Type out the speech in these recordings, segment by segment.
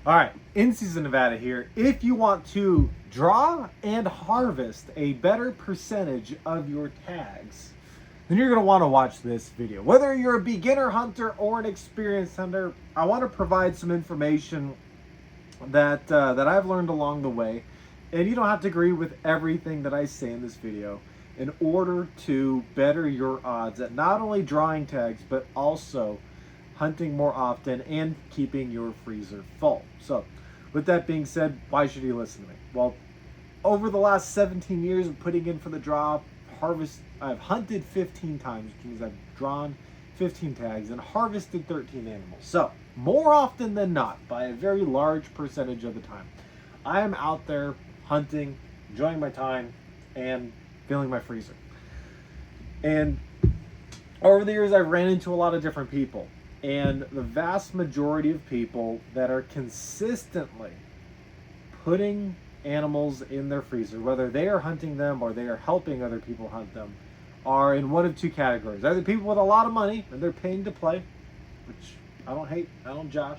All right, in season Nevada here. If you want to draw and harvest a better percentage of your tags, then you're going to want to watch this video. Whether you're a beginner hunter or an experienced hunter, I want to provide some information that I've learned along the way, and you don't have to agree with everything that I say in this video in order to better your odds at not only drawing tags but also hunting more often and keeping your freezer full. So with that being said, why should you listen to me? Well, over the last 17 years of putting in for the draw, I've hunted 15 times, which means I've drawn 15 tags and harvested 13 animals. So more often than not, by a very large percentage of the time, I am out there hunting, enjoying my time, and filling my freezer. And over the years, I've ran into a lot of different people. And the vast majority of people that are consistently putting animals in their freezer, whether they are hunting them or they are helping other people hunt them, are in one of two categories. Either people with a lot of money and they're paying to play, which I don't hate, I don't josh,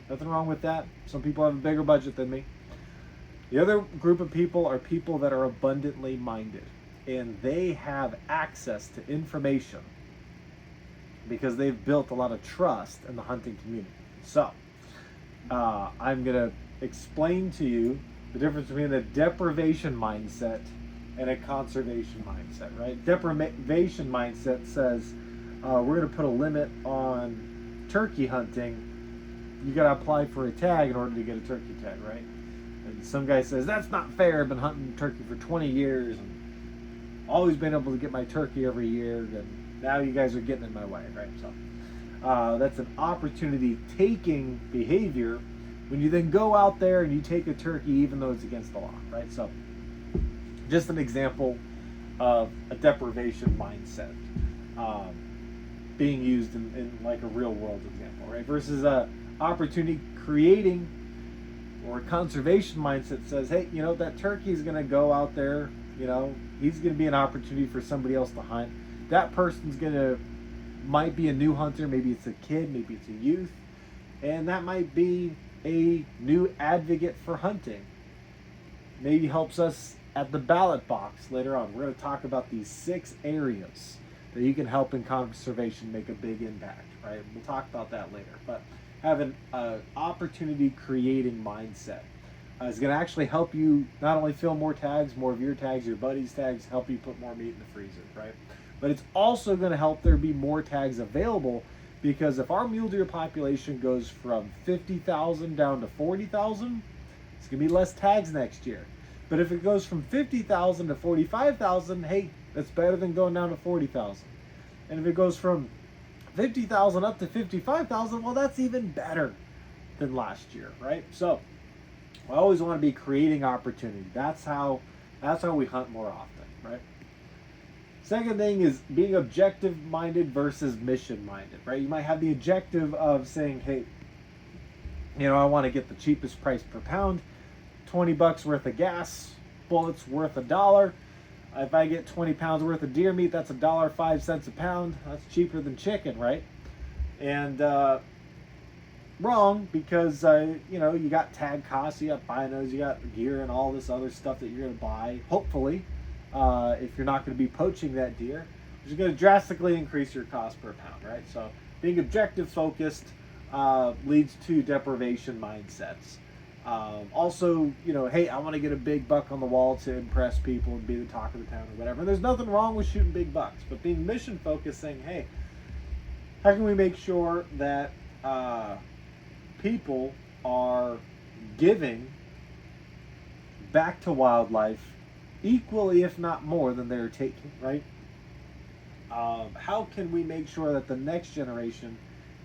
nothing wrong with that. Some people have a bigger budget than me. The other group of people are people that are abundantly minded and they have access to information because they've built a lot of trust in the hunting community. So, I'm going to explain to you the difference between a deprivation mindset and a conservation mindset, right? Deprivation mindset says we're going to put a limit on turkey hunting. You got to apply for a tag in order to get a turkey tag, right? And some guy says, that's not fair. I've been hunting turkey for 20 years and always been able to get my turkey every year. And now you guys are getting in my way, right? So that's an opportunity taking behavior when you then go out there and you take a turkey even though it's against the law, right? So just an example of a deprivation mindset being used in like a real world example, right? Versus a opportunity creating or a conservation mindset says, hey, you know, that turkey is going to go out there, you know, he's going to be an opportunity for somebody else to hunt. That person's might be a new hunter, maybe it's a kid, maybe it's a youth, and that might be a new advocate for hunting. Maybe helps us at the ballot box later on. We're going to talk about these 6 areas that you can help in conservation make a big impact, right? We'll talk about that later. But have an opportunity creating mindset is going to actually help you not only fill more tags, more of your tags, your buddies' tags, help you put more meat in the freezer, right? But it's also going to help there be more tags available, because if our mule deer population goes from 50,000 down to 40,000, it's going to be less tags next year. But if it goes from 50,000 to 45,000, hey, that's better than going down to 40,000. And if it goes from 50,000 up to 55,000, well, that's even better than last year, right? So I always want to be creating opportunity. That's how we hunt more often, right? Second thing is being objective minded versus mission minded, right? You might have the objective of saying, hey, you know, I want to get the cheapest price per pound, 20 bucks worth of gas, bullets worth $1. If I get 20 pounds worth of deer meat, that's $1.05 a pound. That's cheaper than chicken, right? And wrong, because you know, you got tag costs, you got binos, you got gear and all this other stuff that you're going to buy, hopefully. If you're not going to be poaching that deer, which is going to drastically increase your cost per pound, right? So being objective focused leads to deprivation mindsets. Also, you know, hey, I want to get a big buck on the wall to impress people and be the talk of the town or whatever. And there's nothing wrong with shooting big bucks, but being mission focused, saying, hey, how can we make sure that people are giving back to wildlife equally, if not more, than they're taking, right? How can we make sure that the next generation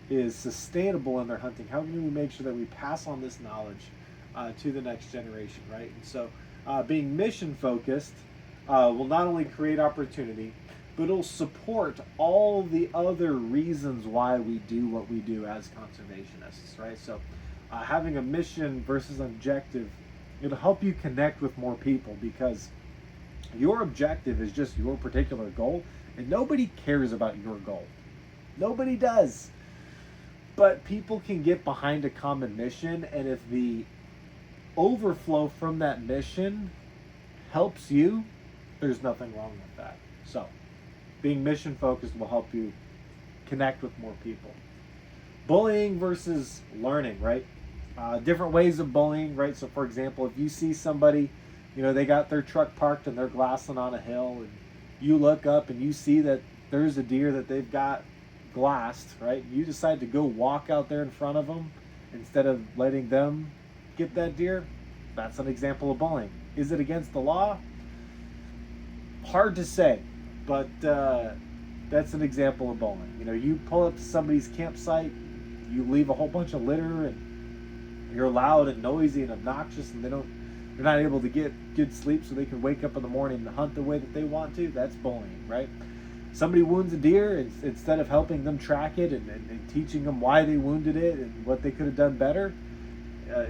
is sustainable in their hunting? How can we make sure that we pass on this knowledge to the next generation, right? And so being mission focused will not only create opportunity, but it'll support all the other reasons why we do what we do as conservationists, right? So having a mission versus an objective, it'll help you connect with more people, because your objective is just your particular goal, and nobody cares about your goal. Nobody does. But people can get behind a common mission, and if the overflow from that mission helps you, there's nothing wrong with that. So, being mission focused will help you connect with more people. Bullying versus learning, right? Different ways of bullying, right? So, for example, if you see somebody, they got their truck parked and they're glassing on a hill, and you look up and you see that there's a deer that they've got glassed, right? You decide to go walk out there in front of them instead of letting them get that deer. That's an example of bullying. Is it against the law? Hard to say, but that's an example of bullying. You pull up to somebody's campsite, you leave a whole bunch of litter, and you're loud and noisy and obnoxious, and they're not able to get good sleep so they can wake up in the morning and hunt the way that they want to. That's bullying, right? Somebody wounds a deer, and instead of helping them track it and teaching them why they wounded it and what they could have done better,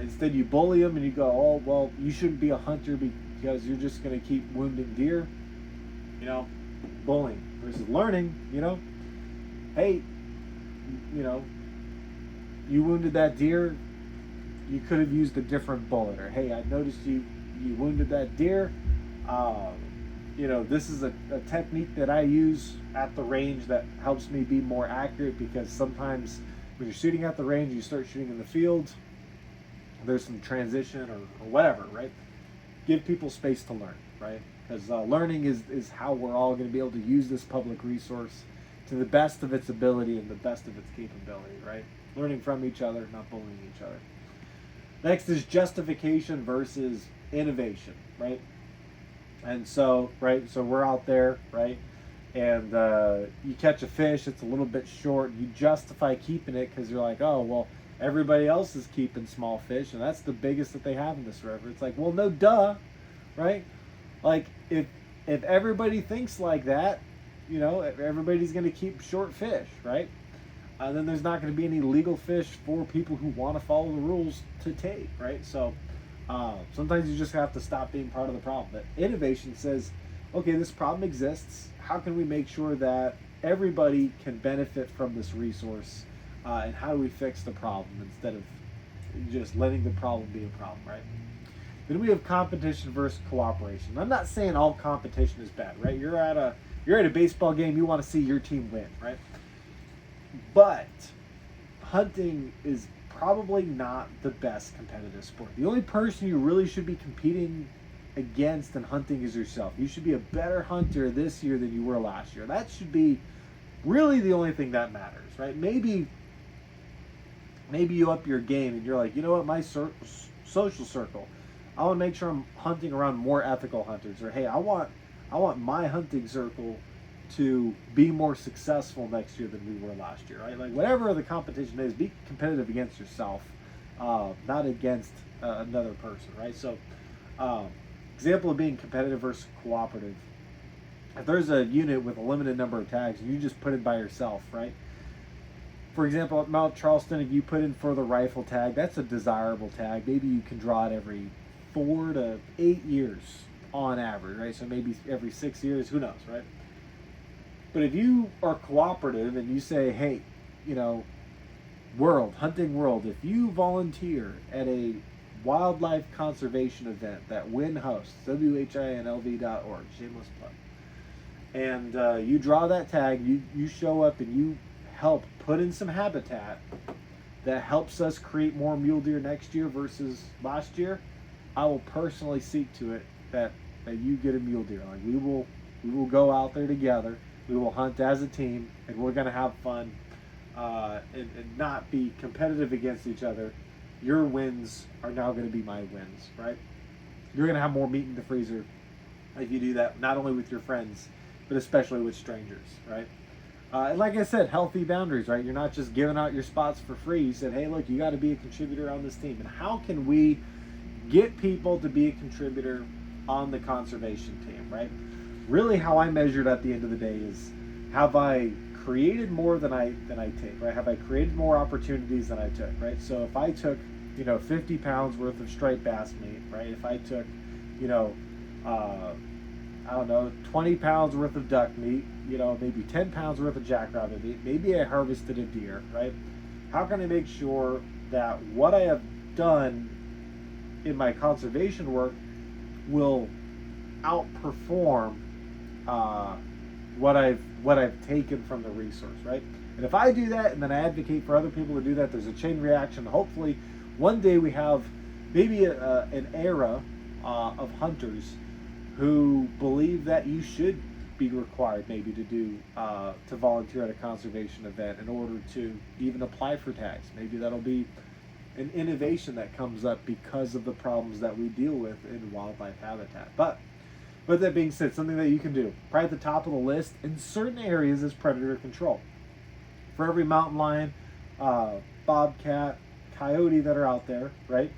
instead you bully them and you go, oh, well, you shouldn't be a hunter because you're just going to keep wounding deer. Bullying versus learning, hey, you wounded that deer, you could have used a different bullet. Or, hey, I noticed you wounded that deer. This is a technique that I use at the range that helps me be more accurate, because sometimes when you're shooting at the range, you start shooting in the field, there's some transition or whatever, right? Give people space to learn, right? Because learning is how we're all going to be able to use this public resource to the best of its ability and the best of its capability, right? Learning from each other, not bullying each other. Next is justification versus innovation, right? And so we're out there, right? And you catch a fish, it's a little bit short, you justify keeping it because you're like, oh, well, everybody else is keeping small fish, and that's the biggest that they have in this river. It's like, well, no, duh, right? Like, if everybody thinks like that, everybody's going to keep short fish, right? Then there's not going to be any legal fish for people who want to follow the rules to take, right? So sometimes you just have to stop being part of the problem. But innovation says, okay, this problem exists. How can we make sure that everybody can benefit from this resource? And how do we fix the problem instead of just letting the problem be a problem, right? Then we have competition versus cooperation. I'm not saying all competition is bad, right? You're at a baseball game, you want to see your team win, right? But hunting is probably not the best competitive sport. The only person you really should be competing against in hunting is yourself. You should be a better hunter this year than you were last year. That should be really the only thing that matters, right? Maybe you up your game and you're like, you know what, my social circle, I want to make sure I'm hunting around more ethical hunters. Or, hey, I want my hunting circle to be more successful next year than we were last year, right? Like, whatever the competition is, be competitive against yourself, not against another person, right? So, example of being competitive versus cooperative. If there's a unit with a limited number of tags and you just put it by yourself, right? For example, at Mount Charleston, if you put in for the rifle tag, that's a desirable tag. Maybe you can draw it every 4 to 8 years on average, right? So maybe every 6 years, who knows, right? But if you are cooperative and you say, hey, Hunting World, if you volunteer at a wildlife conservation event that WIN hosts, WHINLV.org, shameless plug, and you draw that tag, you show up and you help put in some habitat that helps us create more mule deer next year versus last year, I will personally seek to it that you get a mule deer. Like, we will go out there together, we will hunt as a team, and we're going to have fun and not be competitive against each other. Your wins are now going to be my wins, right? You're going to have more meat in the freezer if you do that, not only with your friends, but especially with strangers, right? And like I said, healthy boundaries, right? You're not just giving out your spots for free. You said, hey, look, you got to be a contributor on this team. And how can we get people to be a contributor on the conservation team, right? Really, how I measured at the end of the day is, have I created more than I take, right? Have I created more opportunities than I took, right? So if I took, 50 pounds worth of striped bass meat, right? If I took, 20 pounds worth of duck meat, maybe 10 pounds worth of jackrabbit meat, maybe I harvested a deer, right? How can I make sure that what I have done in my conservation work will outperform uh, what I've taken from the resource, right? And if I do that, and then I advocate for other people to do that, there's a chain reaction. Hopefully, one day we have maybe an era of hunters who believe that you should be required maybe to do to volunteer at a conservation event in order to even apply for tags. Maybe that'll be an innovation that comes up because of the problems that we deal with in wildlife habitat. But with that being said, something that you can do, probably at the top of the list in certain areas, is predator control. For every mountain lion, bobcat, coyote that are out there, right?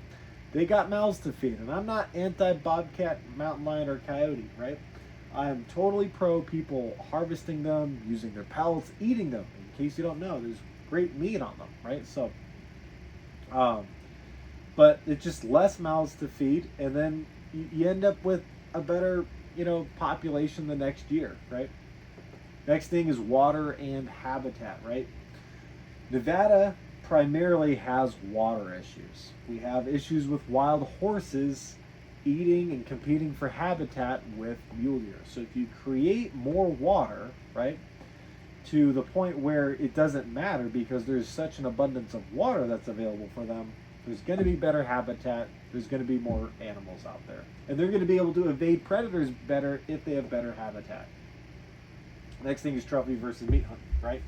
They got mouths to feed, and I'm not anti-bobcat, mountain lion, or coyote, right? I'm totally pro people harvesting them, using their pellets, eating them. In case you don't know, there's great meat on them, right? So, but it's just less mouths to feed, and then you end up with a better, population the next year, right? Next thing is water and habitat, right? Nevada primarily has water issues. We have issues with wild horses eating and competing for habitat with mule deer. So if you create more water, right, to the point where it doesn't matter because there's such an abundance of water that's available for them, there's going to be better habitat, there's going to be more animals out there. And they're going to be able to evade predators better if they have better habitat. Next thing is trophy versus meat hunting, right?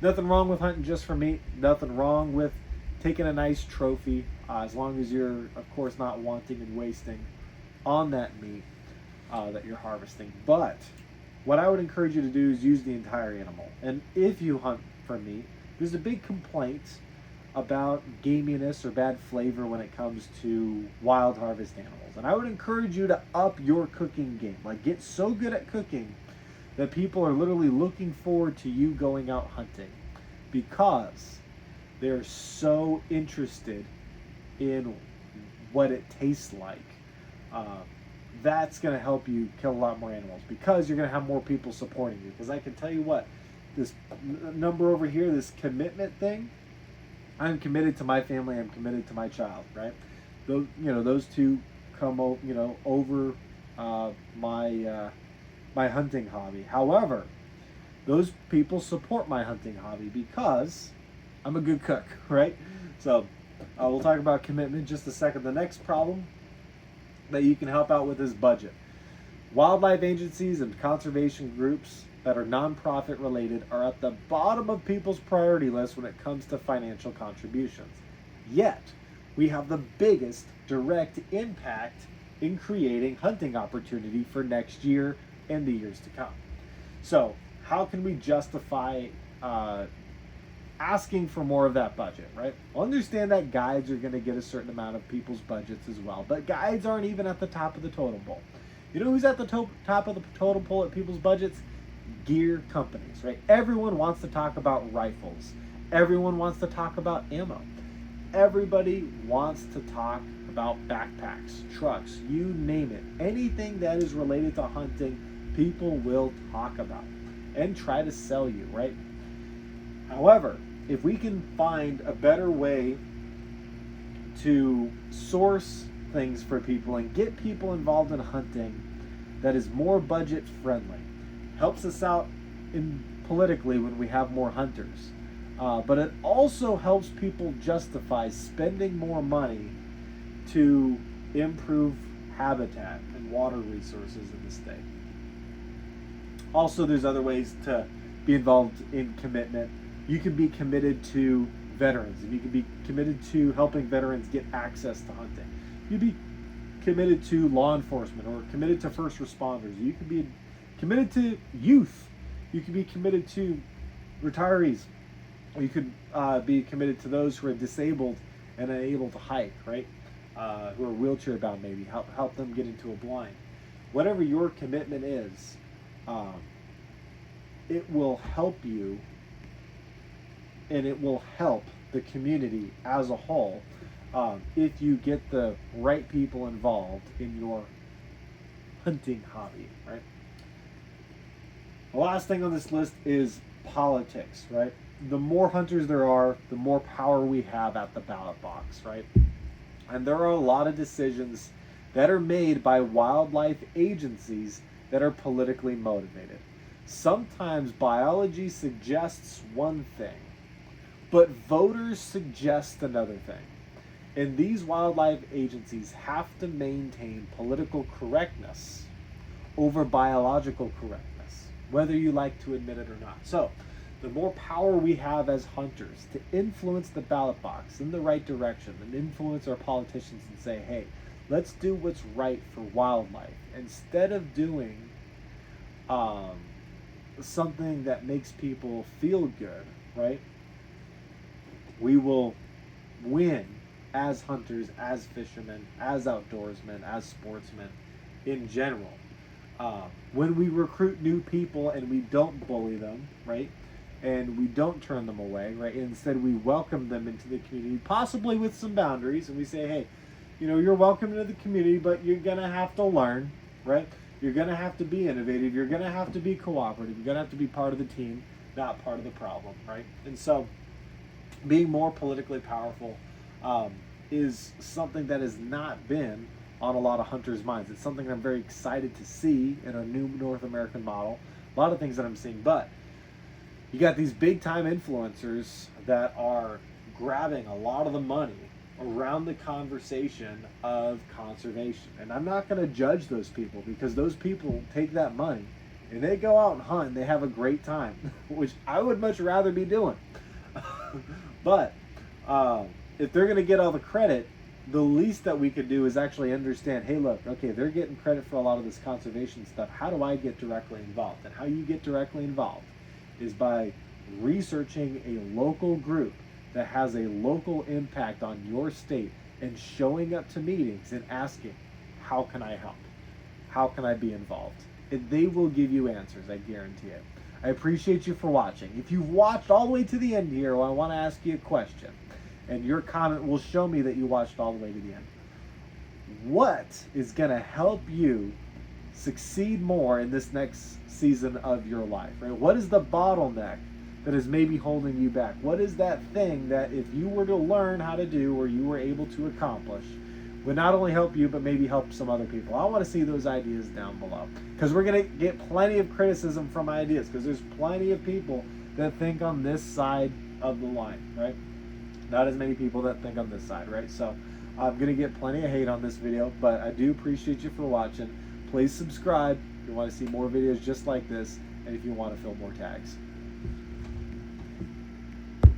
Nothing wrong with hunting just for meat. Nothing wrong with taking a nice trophy, as long as you're, of course, not wanting and wasting on that meat that you're harvesting. But what I would encourage you to do is use the entire animal. And if you hunt for meat, there's a big complaint about gaminess or bad flavor when it comes to wild harvest animals. And I would encourage you to up your cooking game. Like, get so good at cooking that people are literally looking forward to you going out hunting, because they're so interested in what it tastes like. That's going to help you kill a lot more animals, because you're going to have more people supporting you. Because I can tell you what, this number over here, this commitment thing, I'm committed to my family, I'm committed to my child, right? Those two come over my hunting hobby. However, those people support my hunting hobby because I'm a good cook, right? So we'll talk about commitment in just a second. The next problem that you can help out with is budget. Wildlife agencies and conservation groups that are nonprofit related are at the bottom of people's priority list when it comes to financial contributions. Yet, we have the biggest direct impact in creating hunting opportunity for next year and the years to come. So, how can we justify asking for more of that budget, right? I'll understand that guides are going to get a certain amount of people's budgets as well, but guides aren't even at the top of the totem pole. You know who's at the top of the totem pole at people's budgets? Gear companies, right? Everyone wants to talk about rifles. Everyone wants to talk about ammo. Everybody wants to talk about backpacks, trucks, you name it. Anything that is related to hunting, people will talk about and try to sell you, right? However, if we can find a better way to source things for people and get people involved in hunting that is more budget friendly, helps us out politically when we have more hunters, but it also helps people justify spending more money to improve habitat and water resources in the state. Also, there's other ways to be involved in commitment. You can be committed to veterans, and you can be committed to helping veterans get access to hunting. You'd be committed to law enforcement or committed to first responders. You could be committed to youth. You could be committed to retirees. Or you could be committed to those who are disabled and unable to hike, right? Who are wheelchair bound, maybe help them get into a blind. Whatever your commitment is, it will help you, and it will help the community as a whole if you get the right people involved in your hunting hobby, right? The last thing on this list is politics, right? the more hunters there are, the more power we have at the ballot box, right? And there are a lot of decisions that are made by wildlife agencies that are politically motivated. Sometimes biology suggests one thing, but voters suggest another thing. And these wildlife agencies have to maintain political correctness over biological correctness, whether you like to admit it or not. So, the more power we have as hunters to influence the ballot box in the right direction and influence our politicians and say, hey, let's do what's right for wildlife instead of doing something that makes people feel good, right? We will win as hunters, as fishermen, as outdoorsmen, as sportsmen in general. When we recruit new people and we don't bully them, right? And we don't turn them away, right? Instead, we welcome them into the community, possibly with some boundaries, and we say, hey, you're welcome into the community, but you're going to have to learn, right? You're going to have to be innovative. You're going to have to be cooperative. You're going to have to be part of the team, not part of the problem, right? And so being more politically powerful is something that has not been on a lot of hunters' minds. It's something I'm very excited to see in our new North American model. A lot of things that I'm seeing, but you got these big time influencers that are grabbing a lot of the money around the conversation of conservation. And I'm not going to judge those people, because those people take that money and they go out and hunt and they have a great time, which I would much rather be doing. But if they're going to get all the credit, the least that we could do is actually understand, hey, look, okay, they're getting credit for a lot of this conservation stuff. How do I get directly involved? And how you get directly involved is by researching a local group that has a local impact on your state and showing up to meetings and asking, how can I help? How can I be involved? And they will give you answers, I guarantee it. I appreciate you for watching. If you've watched all the way to the end here, well, I want to ask you a question, and your comment will show me that you watched all the way to the end. What is going to help you succeed more in this next season of your life, right? What is the bottleneck that is maybe holding you back? What is that thing that if you were to learn how to do or you were able to accomplish would not only help you but maybe help some other people? I want to see those ideas down below, because we're going to get plenty of criticism from ideas, because there's plenty of people that think on this side of the line, right? Not as many people that think on this side, right? So I'm going to get plenty of hate on this video, but I do appreciate you for watching. Please subscribe if you want to see more videos just like this, and if you want to fill more tags.